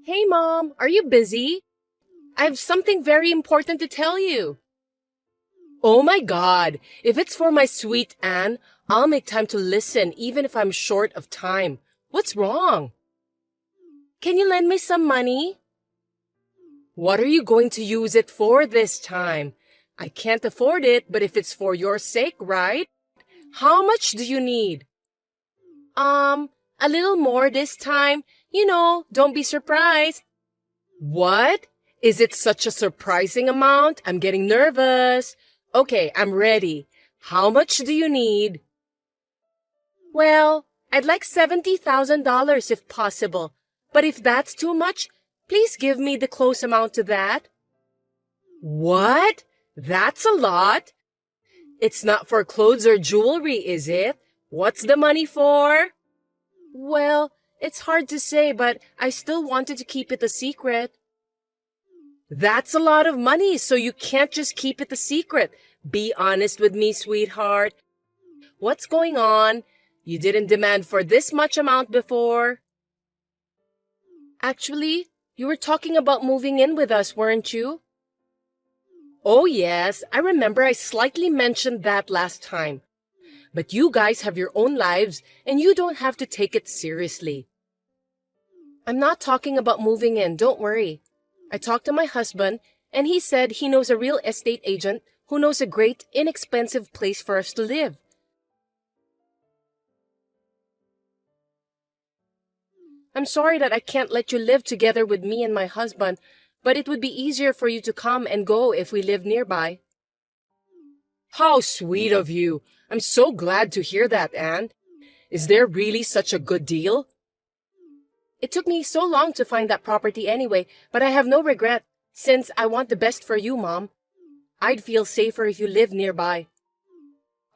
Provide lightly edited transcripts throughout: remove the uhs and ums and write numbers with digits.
Hey, Mom, are you busy? I have something very important to tell you. Oh my God, if it's for my sweet Anne, I'll make time to listen even if I'm short of time. What's wrong? Can you lend me some money? What are you going to use it for this time? I can't afford it, but if it's for your sake, right? How much do you need? Um, a little more this time. Don't be surprised. What? Is it such a surprising amount? I'm getting nervous. Okay, I'm ready. How much do you need? Well, I'd like $70,000 if possible. But if that's too much, please give me the close amount to that. What? That's a lot. It's not for clothes or jewelry, is it? What's the money for? Well, it's hard to say, but I still wanted to keep it a secret. That's a lot of money, so you can't just keep it a secret. Be honest with me, sweetheart. What's going on? You didn't demand for this much amount before. Actually, you were talking about moving in with us, weren't you? Oh yes, I remember I slightly mentioned that last time. But you guys have your own lives and you don't have to take it seriously. I'm not talking about moving in, don't worry. I talked to my husband and he said he knows a real estate agent who knows a great, inexpensive place for us to live. I'm sorry that I can't let you live together with me and my husband, but it would be easier for you to come and go if we live nearby. How sweet of you. I'm so glad to hear that, Anne. Is there really such a good deal? It took me so long to find that property anyway, but I have no regret, since I want the best for you, Mom. I'd feel safer if you lived nearby.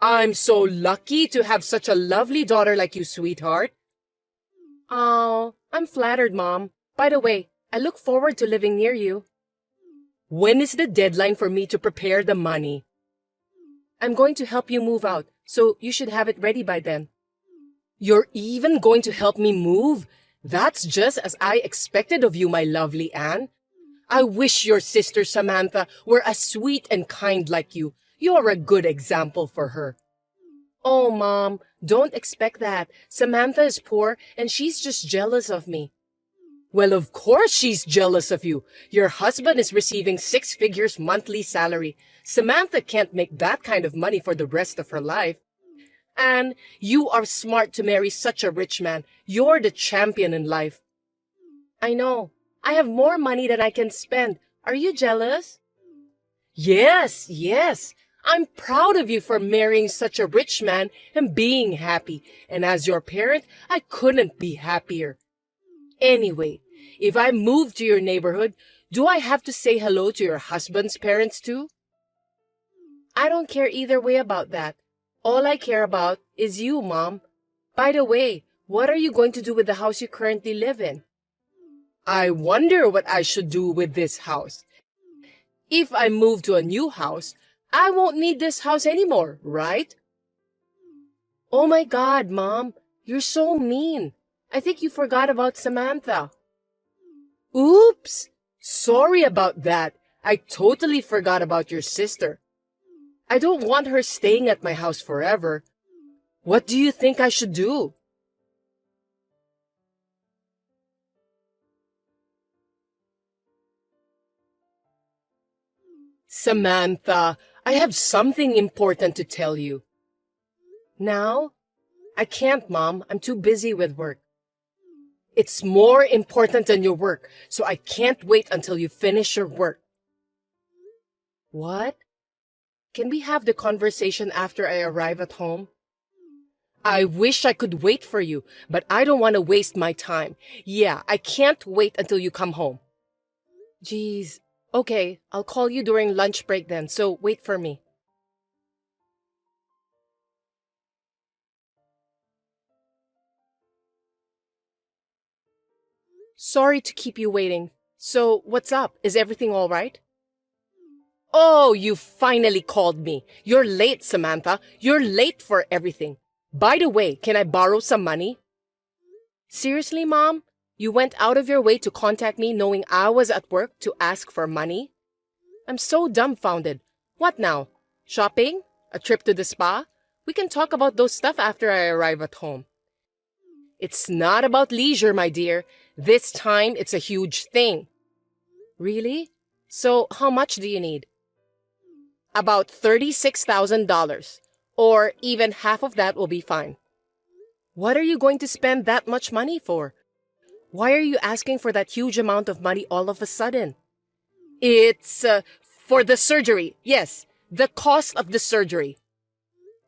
I'm so lucky to have such a lovely daughter like you, sweetheart. Oh, I'm flattered, Mom. By the way, I look forward to living near you. When is the deadline for me to prepare the money? I'm going to help you move out, so you should have it ready by then. You're even going to help me move? That's just as I expected of you, my lovely Anne. I wish your sister Samantha were as sweet and kind like you. You're a good example for her. Oh, Mom, don't expect that. Samantha is poor and she's just jealous of me. Well, of course she's jealous of you. Your husband is receiving 6 figures monthly salary. Samantha can't make that kind of money for the rest of her life. And you are smart to marry such a rich man. You're the champion in life. I know. I have more money than I can spend. Are you jealous? Yes, yes. I'm proud of you for marrying such a rich man and being happy. And as your parent, I couldn't be happier. Anyway, if I move to your neighborhood, do I have to say hello to your husband's parents too? I don't care either way about that. All I care about is you, Mom. By the way, what are you going to do with the house you currently live in? I wonder what I should do with this house. If I move to a new house, I won't need this house anymore, right? Oh my God, Mom, you're so mean. I think you forgot about Samantha. Oops! Sorry about that. I totally forgot about your sister. I don't want her staying at my house forever. What do you think I should do? Samantha, I have something important to tell you. Now? I can't, Mom. I'm too busy with work. It's more important than your work, so I can't wait until you finish your work. What? Can we have the conversation after I arrive at home? I wish I could wait for you, but I don't want to waste my time. Yeah, I can't wait until you come home. Geez. Okay, I'll call you during lunch break then, so wait for me. Sorry to keep you waiting. So, what's up? Is everything all right? Oh, you finally called me. You're late, Samantha. You're late for everything. By the way, can I borrow some money? Seriously, Mom? You went out of your way to contact me knowing I was at work to ask for money? I'm so dumbfounded. What now? Shopping? A trip to the spa? We can talk about those stuff after I arrive at home. It's not about leisure, my dear. This time, it's a huge thing. Really? So, how much do you need? About $36,000. Or even half of that will be fine. What are you going to spend that much money for? Why are you asking for that huge amount of money all of a sudden? It's for the surgery. Yes, the cost of the surgery.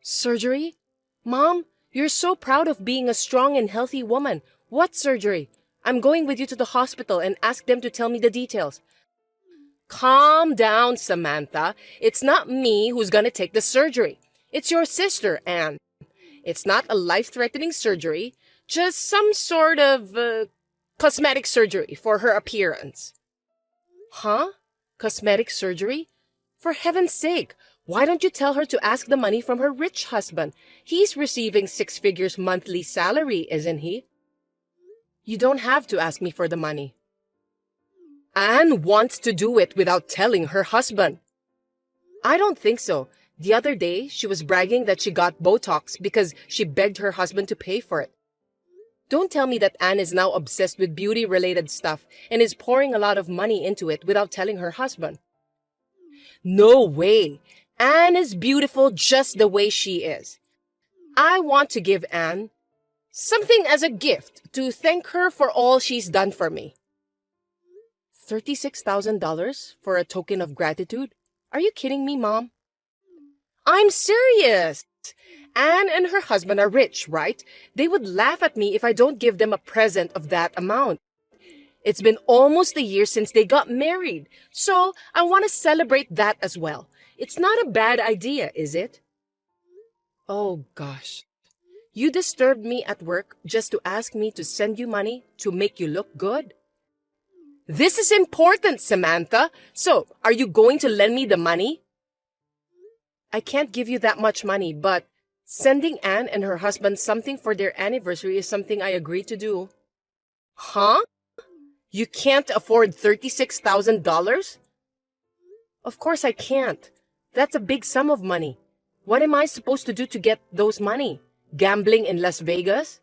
Surgery? Mom, you're so proud of being a strong and healthy woman. What surgery? I'm going with you to the hospital and ask them to tell me the details. Calm down, Samantha. It's not me who's gonna take the surgery. It's your sister, Anne. It's not a life-threatening surgery, just some sort of cosmetic surgery for her appearance. Huh? Cosmetic surgery? For heaven's sake, why don't you tell her to ask the money from her rich husband? He's receiving 6 figures monthly salary, isn't he? You don't have to ask me for the money. Anne wants to do it without telling her husband. I don't think so. The other day, she was bragging that she got Botox because she begged her husband to pay for it. Don't tell me that Anne is now obsessed with beauty-related stuff and is pouring a lot of money into it without telling her husband. No way! Anne is beautiful just the way she is. I want to give Anne something as a gift to thank her for all she's done for me. $36,000 for a token of gratitude? Are you kidding me, Mom? I'm serious! Anne and her husband are rich, right? They would laugh at me if I don't give them a present of that amount. It's been almost a year since they got married, so I want to celebrate that as well. It's not a bad idea, is it? Oh, gosh. You disturbed me at work just to ask me to send you money to make you look good? This is important, Samantha. So, are you going to lend me the money? I can't give you that much money, but sending Anne and her husband something for their anniversary is something I agreed to do. Huh? You can't afford $36,000? Of course I can't. That's a big sum of money. What am I supposed to do to get those money? Gambling in Las Vegas?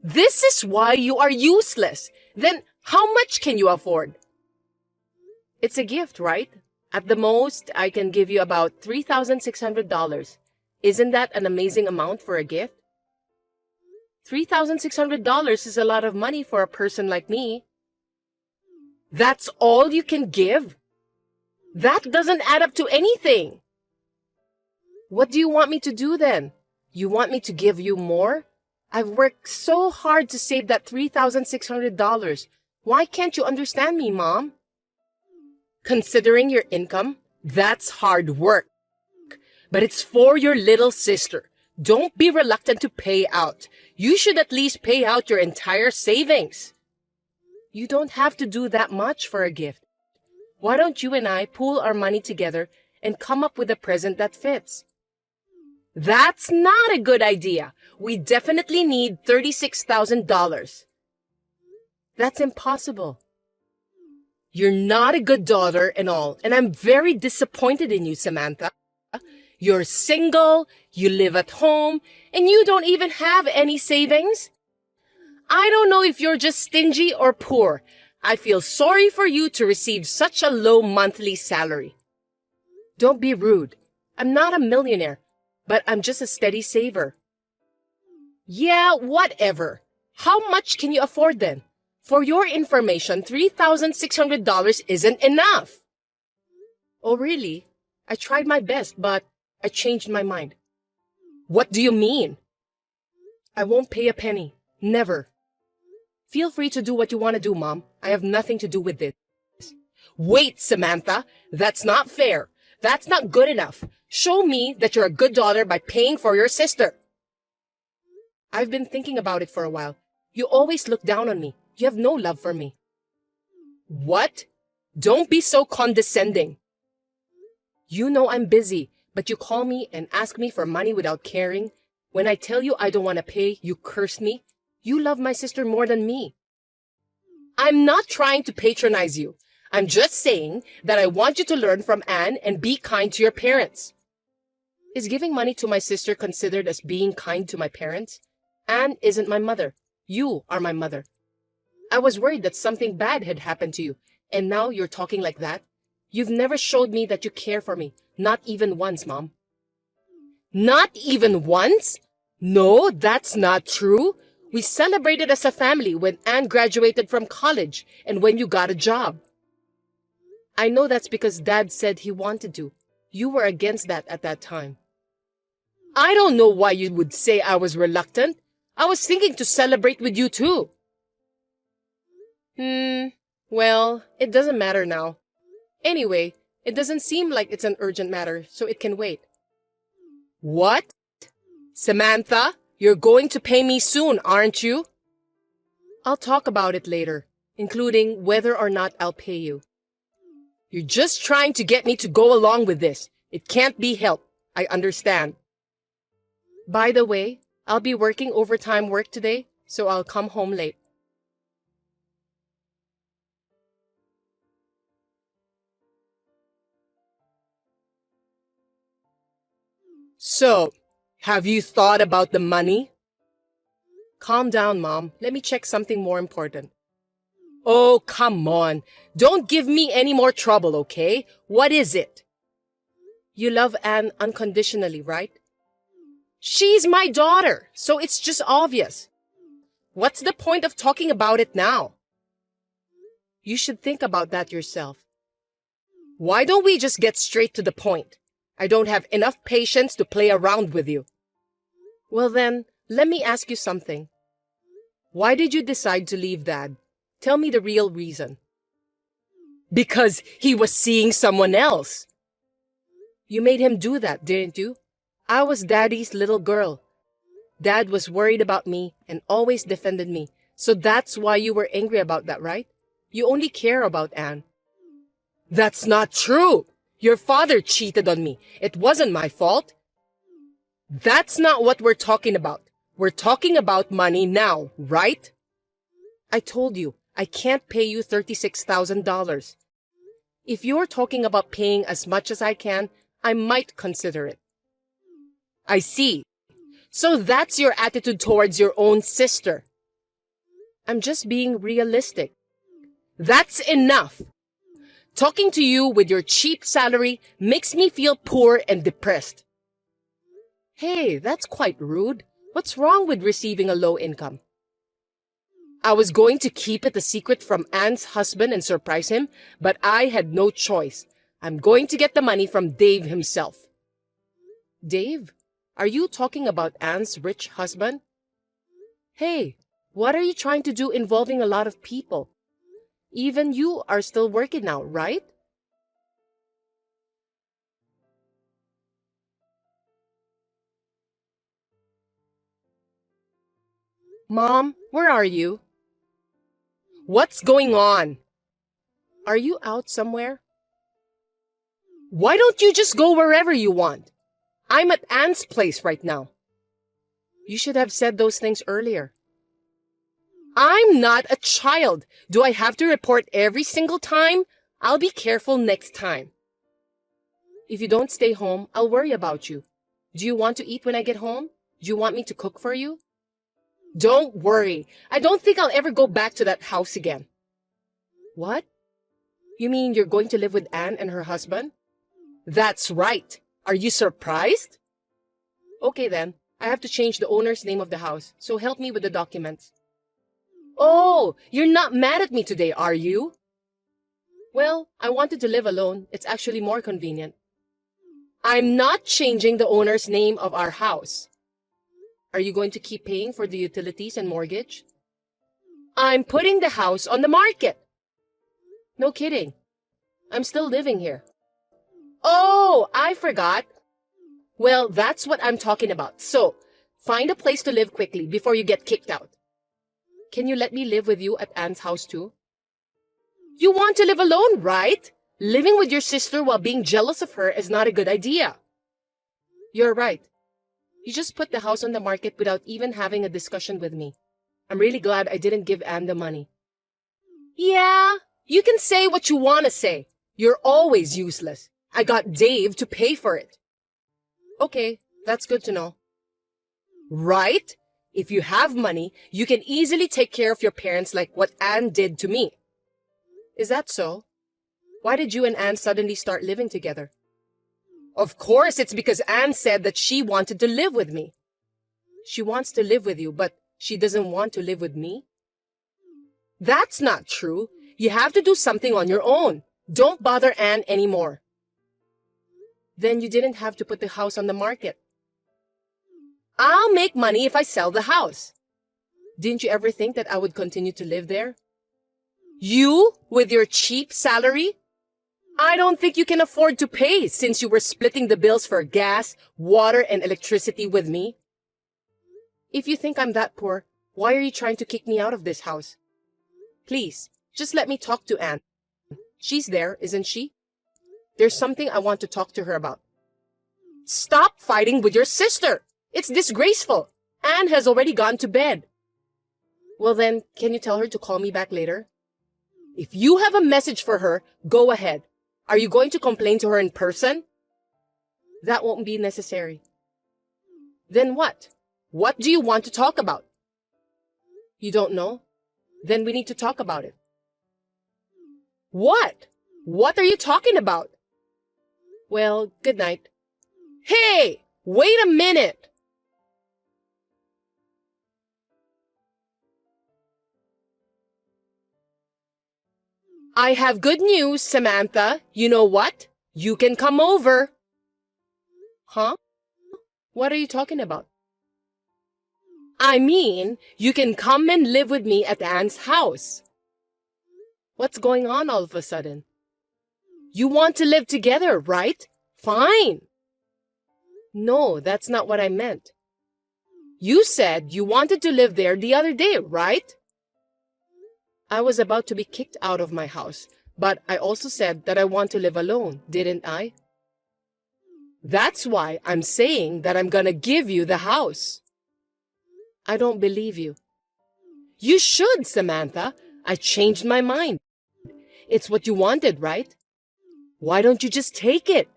This is why you are useless. Then how much can you afford? It's a gift, right? At the most, I can give you about $3,600. Isn't that an amazing amount for a gift? $3,600 is a lot of money for a person like me. That's all you can give? That doesn't add up to anything. What do you want me to do then? You want me to give you more? I've worked so hard to save that $3,600. Why can't you understand me, Mom? Considering your income, that's hard work. But it's for your little sister. Don't be reluctant to pay out. You should at least pay out your entire savings. You don't have to do that much for a gift. Why don't you and I pool our money together and come up with a present that fits? That's not a good idea. We definitely need $36,000. That's impossible. You're not a good daughter and all, and I'm very disappointed in you, Samantha. You're single, you live at home, and you don't even have any savings. I don't know if you're just stingy or poor. I feel sorry for you to receive such a low monthly salary. Don't be rude. I'm not a millionaire, but I'm just a steady saver. Yeah, whatever. How much can you afford then? For your information, $3,600 isn't enough. Oh, really? I tried my best, but I changed my mind. What do you mean? I won't pay a penny. Never. Feel free to do what you want to do, Mom. I have nothing to do with this. Wait, Samantha. That's not fair. That's not good enough. Show me that you're a good daughter by paying for your sister. I've been thinking about it for a while. You always look down on me. You have no love for me. What? Don't be so condescending. You know I'm busy, but you call me and ask me for money without caring. When I tell you I don't want to pay, you curse me. You love my sister more than me. I'm not trying to patronize you. I'm just saying that I want you to learn from Anne and be kind to your parents. Is giving money to my sister considered as being kind to my parents? Anne isn't my mother. You are my mother. I was worried that something bad had happened to you, and now you're talking like that? You've never showed me that you care for me. Not even once, Mom. Not even once? No, that's not true. We celebrated as a family when Anne graduated from college and when you got a job. I know that's because Dad said he wanted to. You were against that at that time. I don't know why you would say I was reluctant. I was thinking to celebrate with you too. Well, it doesn't matter now. Anyway, it doesn't seem like it's an urgent matter, so it can wait. What? Samantha, you're going to pay me soon, aren't you? I'll talk about it later, including whether or not I'll pay you. You're just trying to get me to go along with this. It can't be helped. I understand. By the way, I'll be working overtime work today, so I'll come home late. So, have you thought about the money? Calm down, Mom. Let me check something more important. Oh, come on. Don't give me any more trouble, okay? What is it? You love Anne unconditionally, right? She's my daughter, so it's just obvious. What's the point of talking about it now? You should think about that yourself. Why don't we just get straight to the point? I don't have enough patience to play around with you. Well then, let me ask you something. Why did you decide to leave Dad? Tell me the real reason. Because he was seeing someone else. You made him do that, didn't you? I was Daddy's little girl. Dad was worried about me and always defended me. So that's why you were angry about that, right? You only care about Anne. That's not true. Your father cheated on me. It wasn't my fault. That's not what we're talking about. We're talking about money now, right? I told you, I can't pay you $36,000. If you're talking about paying as much as I can, I might consider it. I see. So that's your attitude towards your own sister. I'm just being realistic. That's enough. Talking to you with your cheap salary makes me feel poor and depressed. Hey, that's quite rude. What's wrong with receiving a low income? I was going to keep it a secret from Anne's husband and surprise him, but I had no choice. I'm going to get the money from Dave himself. Dave? Are you talking about Anne's rich husband? Hey, what are you trying to do involving a lot of people? Even you are still working now, right? Mom, where are you? What's going on? Are you out somewhere? Why don't you just go wherever you want? I'm at Anne's place right now. You should have said those things earlier. I'm not a child. Do I have to report every single time? I'll be careful next time. If you don't stay home, I'll worry about you. Do you want to eat when I get home? Do you want me to cook for you? Don't worry. I don't think I'll ever go back to that house again. What? You mean you're going to live with Anne and her husband? That's right. Are you surprised? Okay then. I have to change the owner's name of the house, so help me with the documents. Oh, you're not mad at me today, are you? Well, I wanted to live alone. It's actually more convenient. I'm not changing the owner's name of our house. Are you going to keep paying for the utilities and mortgage? I'm putting the house on the market. No kidding. I'm still living here. Oh, I forgot. Well, that's what I'm talking about. So, find a place to live quickly before you get kicked out. Can you let me live with you at Anne's house too? You want to live alone, right? Living with your sister while being jealous of her is not a good idea. You're right. You just put the house on the market without even having a discussion with me. I'm really glad I didn't give Anne the money. Yeah, you can say what you want to say. You're always useless. I got Dave to pay for it. Okay, that's good to know. Right? If you have money, you can easily take care of your parents like what Anne did to me. Is that so? Why did you and Anne suddenly start living together? Of course, it's because Anne said that she wanted to live with me. She wants to live with you, but she doesn't want to live with me? That's not true. You have to do something on your own. Don't bother Anne anymore. Then you didn't have to put the house on the market. I'll make money if I sell the house. Didn't you ever think that I would continue to live there? You, with your cheap salary? I don't think you can afford to pay since you were splitting the bills for gas, water, and electricity with me. If you think I'm that poor, why are you trying to kick me out of this house? Please, just let me talk to Anne. She's there, isn't she? There's something I want to talk to her about. Stop fighting with your sister! It's disgraceful! Anne has already gone to bed. Well then, can you tell her to call me back later? If you have a message for her, go ahead. Are you going to complain to her in person? That won't be necessary. Then what? What do you want to talk about? You don't know? Then we need to talk about it. What? What are you talking about? Well, good night. Hey! Wait a minute! I have good news, Samantha. You know what? You can come over. Huh? What are you talking about? I mean, you can come and live with me at Anne's house. What's going on all of a sudden? You want to live together, right? Fine. No, that's not what I meant. You said you wanted to live there the other day, right? I was about to be kicked out of my house, but I also said that I want to live alone, didn't I? That's why I'm saying that I'm gonna give you the house. I don't believe you. You should, Samantha. I changed my mind. It's what you wanted, right? Why don't you just take it?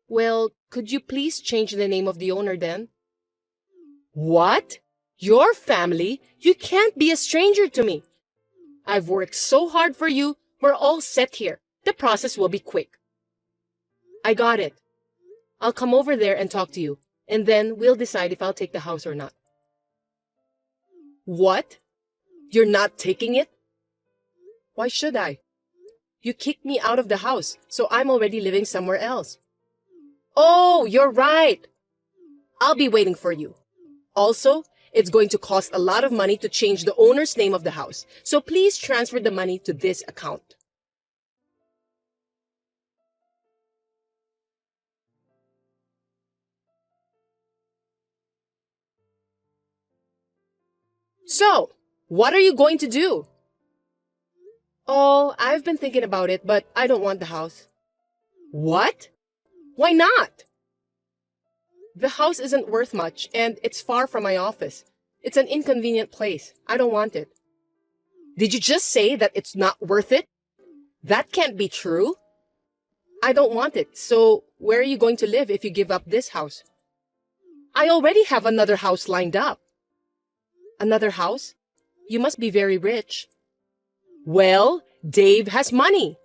Well, could you please change the name of the owner then? What? Your family? You can't be a stranger to me. I've worked so hard for you. We're all set here. The process will be quick. I got it. I'll come over there and talk to you, and then we'll decide if I'll take the house or not. What? You're not taking it? Why should I? You kicked me out of the house, so I'm already living somewhere else. Oh, you're right. I'll be waiting for you. Also, it's going to cost a lot of money to change the owner's name of the house, so please transfer the money to this account. So, what are you going to do? Oh, I've been thinking about it, but I don't want the house. What? Why not? The house isn't worth much, and it's far from my office. It's an inconvenient place. I don't want it. Did you just say that it's not worth it? That can't be true. I don't want it, so where are you going to live if you give up this house? I already have another house lined up. Another house? You must be very rich. Well, Dave has money.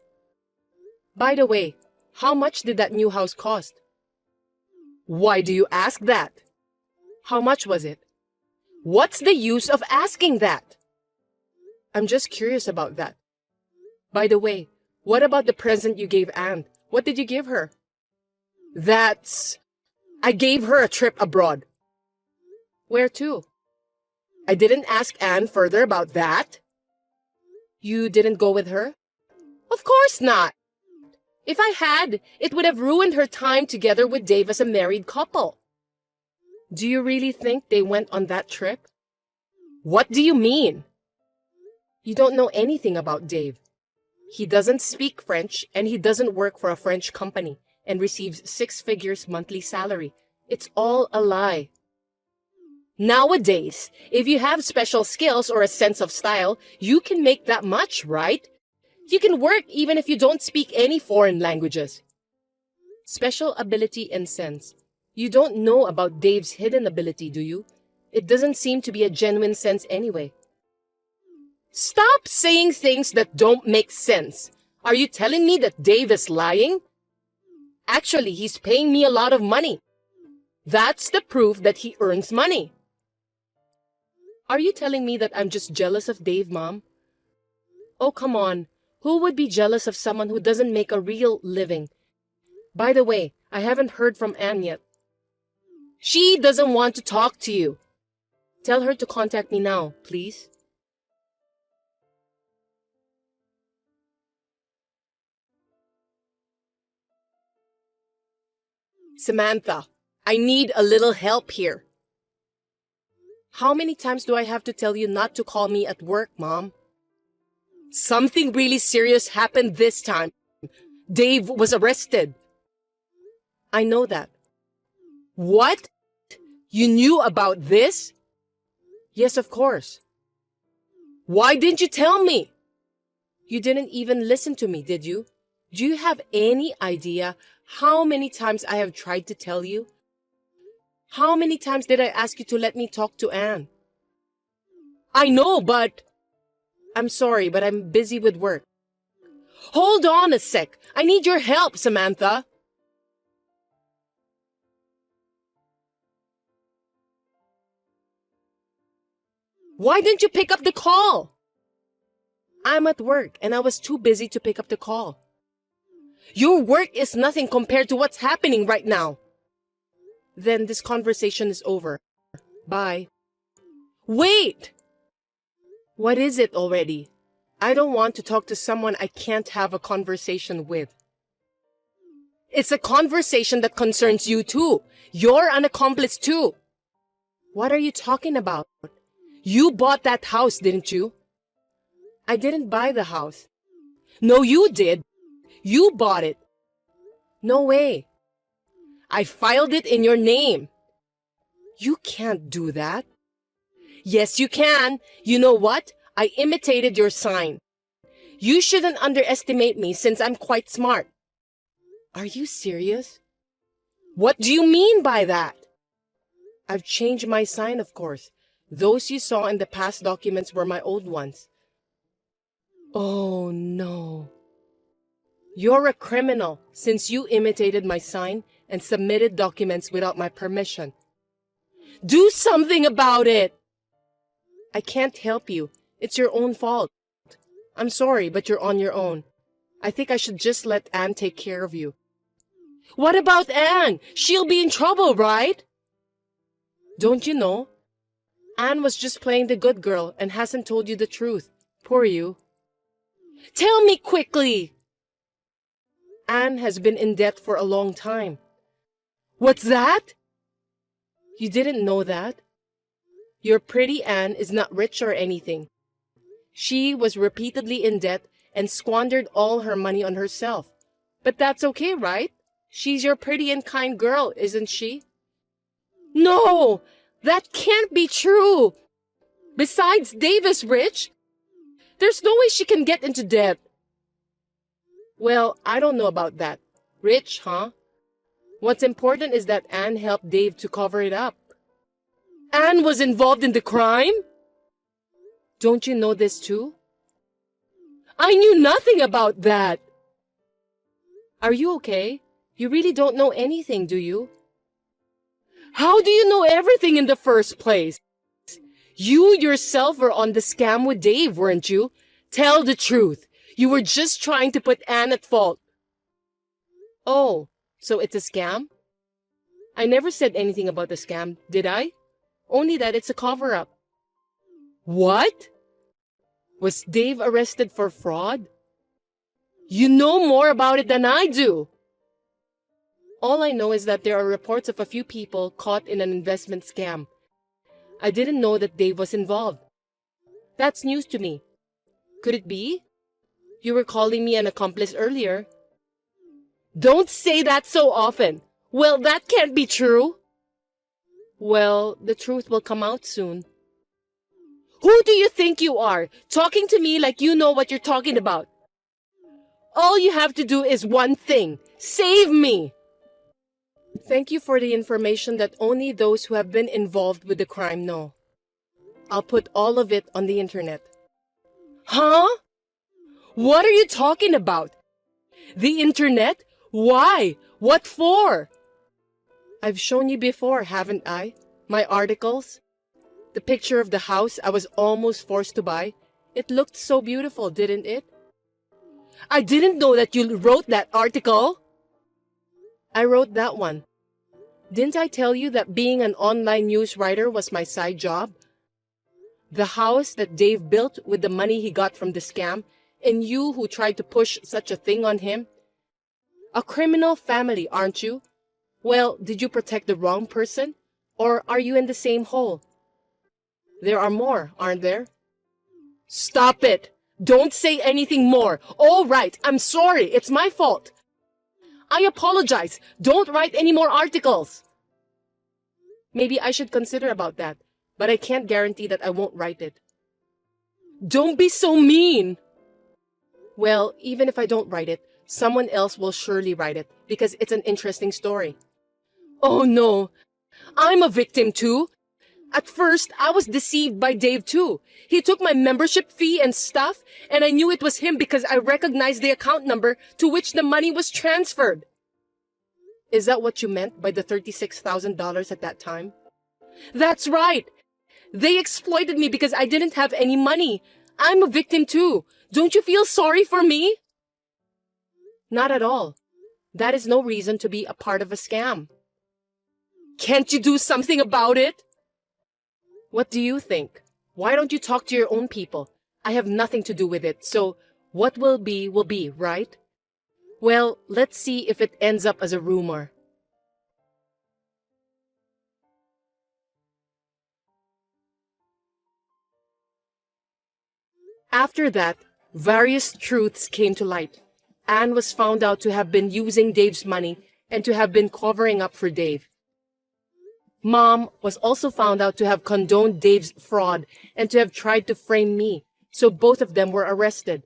By the way, how much did that new house cost? Why do you ask that? How much was it? What's the use of asking that? I'm just curious about that. By the way, what about the present you gave Anne? What did you give her? I gave her a trip abroad. Where to? I didn't ask Anne further about that. You didn't go with her? Of course not. If I had, it would have ruined her time together with Dave as a married couple. Do you really think they went on that trip? What do you mean? You don't know anything about Dave. He doesn't speak French, and he doesn't work for a French company and receives 6 figures monthly salary. It's all a lie. Nowadays, if you have special skills or a sense of style, you can make that much, right? You can work even if you don't speak any foreign languages. Special ability and sense. You don't know about Dave's hidden ability, do you? It doesn't seem to be a genuine sense anyway. Stop saying things that don't make sense. Are you telling me that Dave is lying? Actually, he's paying me a lot of money. That's the proof that he earns money. Are you telling me that I'm just jealous of Dave, Mom? Oh, come on. Who would be jealous of someone who doesn't make a real living? By the way, I haven't heard from Anne yet. She doesn't want to talk to you. Tell her to contact me now, please. Samantha, I need a little help here. How many times do I have to tell you not to call me at work, Mom? Something really serious happened this time. Dave was arrested. I know that. What? You knew about this? Yes, of course. Why didn't you tell me? You didn't even listen to me, did you? Do you have any idea how many times I have tried to tell you? How many times did I ask you to let me talk to Anne? I know, but... I'm sorry, but I'm busy with work. Hold on a sec. I need your help, Samantha. Why didn't you pick up the call? I'm at work and I was too busy to pick up the call. Your work is nothing compared to what's happening right now. Then this conversation is over. Bye. Wait! What is it already? I don't want to talk to someone I can't have a conversation with. It's a conversation that concerns you too. You're an accomplice too. What are you talking about? You bought that house, didn't you? I didn't buy the house. No, you did. You bought it. No way. I filed it in your name. You can't do that. Yes, you can. You know what? I imitated your sign. You shouldn't underestimate me since I'm quite smart. Are you serious? What do you mean by that? I've changed my sign, of course. Those you saw in the past documents were my old ones. Oh, no. You're a criminal since you imitated my sign and submitted documents without my permission. Do something about it! I can't help you. It's your own fault. I'm sorry, but you're on your own. I think I should just let Anne take care of you. What about Anne? She'll be in trouble, right? Don't you know? Anne was just playing the good girl and hasn't told you the truth. Poor you. Tell me quickly! Anne has been in debt for a long time. What's that? You didn't know that? Your pretty Anne is not rich or anything. She was repeatedly in debt and squandered all her money on herself. But that's okay, right? She's your pretty and kind girl, isn't she? No! That can't be true! Besides, Dave is rich. There's no way she can get into debt. Well, I don't know about that. Rich, huh? What's important is that Anne helped Dave to cover it up. Anne was involved in the crime? Don't you know this too? I knew nothing about that. Are you okay? You really don't know anything, do you? How do you know everything in the first place? You yourself were on the scam with Dave, weren't you? Tell the truth. You were just trying to put Anne at fault. Oh, so it's a scam? I never said anything about the scam, did I? Only that it's a cover-up. What? Was Dave arrested for fraud? You know more about it than I do. All I know is that there are reports of a few people caught in an investment scam. I didn't know that Dave was involved. That's news to me. Could it be? You were calling me an accomplice earlier. Don't say that so often. Well, that can't be true. Well, the truth will come out soon. Who do you think you are, talking to me like you know what you're talking about? All you have to do is one thing. Save me! Thank you for the information that only those who have been involved with the crime know. I'll put all of it on the internet. Huh? What are you talking about? The internet? Why? What for? I've shown you before, haven't I? My articles? The picture of the house I was almost forced to buy. It looked so beautiful, didn't it? I didn't know that you wrote that article. I wrote that one. Didn't I tell you that being an online news writer was my side job? The house that Dave built with the money he got from the scam, and you who tried to push such a thing on him? A criminal family, aren't you? Well, did you protect the wrong person? Or are you in the same hole? There are more, aren't there? Stop it! Don't say anything more. All right, I'm sorry. It's my fault. I apologize. Don't write any more articles. Maybe I should consider about that, but I can't guarantee that I won't write it. Don't be so mean. Well, even if I don't write it, someone else will surely write it because it's an interesting story. Oh no, I'm a victim too. At first, I was deceived by Dave too. He took my membership fee and stuff, and I knew it was him because I recognized the account number to which the money was transferred. Is that what you meant by the $36,000 at that time? That's right. They exploited me because I didn't have any money. I'm a victim too. Don't you feel sorry for me? Not at all. That is no reason to be a part of a scam. Can't you do something about it? What do you think? Why don't you talk to your own people? I have nothing to do with it, so what will be, right? Well, let's see if it ends up as a rumor. After that, various truths came to light. Anne was found out to have been using Dave's money and to have been covering up for Dave. Mom was also found out to have condoned Dave's fraud and to have tried to frame me, so both of them were arrested.